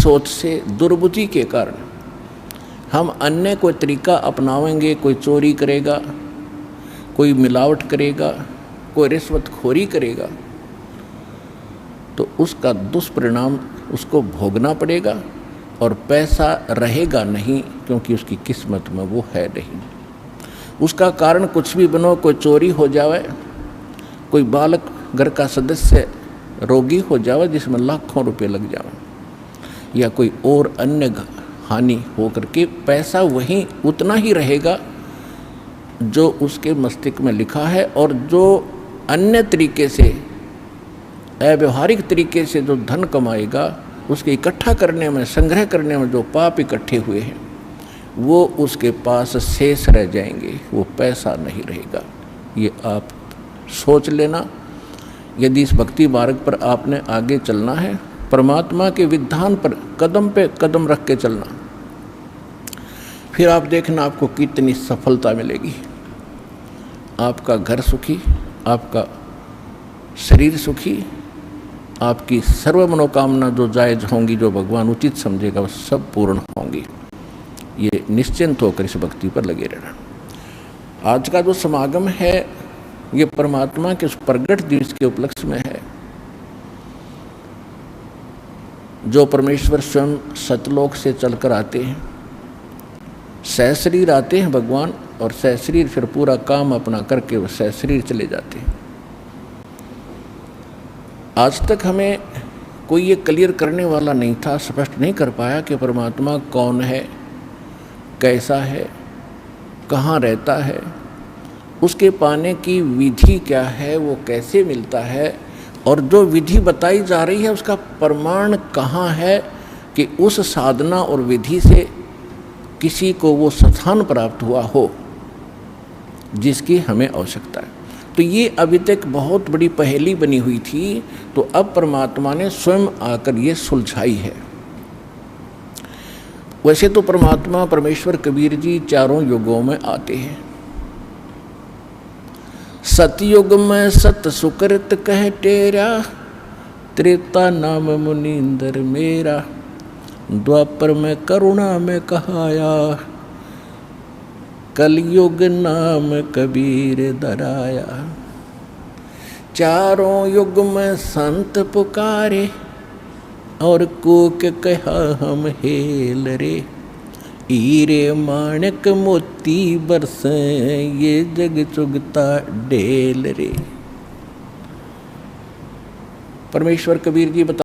सोच से, दुर्बुद्धि के कारण हम अन्य कोई तरीका अपनाएंगे, कोई चोरी करेगा, कोई मिलावट करेगा, कोई रिश्वतखोरी करेगा, तो उसका दुष्परिणाम उसको भोगना पड़ेगा और पैसा रहेगा नहीं, क्योंकि उसकी किस्मत में वो है नहीं। उसका कारण कुछ भी बनो, कोई चोरी हो जावे, कोई बालक घर का सदस्य रोगी हो जावे जिसमें लाखों रुपए लग जावे, या कोई और अन्य हानि हो करके पैसा वहीं उतना ही रहेगा जो उसके मस्तिष्क में लिखा है, और जो अन्य तरीके से, अव्यवहारिक तरीके से जो धन कमाएगा, उसके इकट्ठा करने में, संग्रह करने में जो पाप इकट्ठे हुए हैं वो उसके पास शेष रह जाएंगे, वो पैसा नहीं रहेगा। ये आप सोच लेना। यदि इस भक्ति मार्ग पर आपने आगे चलना है, परमात्मा के विधान पर कदम पे कदम रख के चलना, फिर आप देखना आपको कितनी सफलता मिलेगी। आपका घर सुखी, आपका शरीर सुखी, आपकी सर्व मनोकामना जो जायज होंगी, जो भगवान उचित समझेगा, वो सब पूर्ण होंगी। ये निश्चिंत होकर इस भक्ति पर लगे रहना। आज का जो समागम है ये परमात्मा के उस प्रगट दिवस के उपलक्ष्य में है, जो परमेश्वर स्वयं सतलोक से चलकर आते हैं, सहशरीर आते हैं भगवान, और सहशरीर फिर पूरा काम अपना करके वो सहशरीर चले जाते हैं। आज तक हमें कोई ये क्लियर करने वाला नहीं था, स्पष्ट नहीं कर पाया कि परमात्मा कौन है, कैसा है, कहाँ रहता है, उसके पाने की विधि क्या है, वो कैसे मिलता है, और जो विधि बताई जा रही है उसका प्रमाण कहाँ है कि उस साधना और विधि से किसी को वो स्थान प्राप्त हुआ हो जिसकी हमें आवश्यकता है। तो ये अभी तक बहुत बड़ी पहेली बनी हुई थी, तो अब परमात्मा ने स्वयं आकर ये सुलझाई है। वैसे तो परमात्मा परमेश्वर कबीर जी चारों युगों में आते हैं। सतयुग में सत सुकृत कह टेरा, त्रेता नाम मुनींदर मेरा, द्वापर में करुणा में कहाया, कलयुग नाम कबीर दराया। चारों युग में संत पुकारे, और कूक कहा हम हेल रे, हीरे माणक मोती बरसे, ये जग चुगता ढेल रे। परमेश्वर कबीर जी बता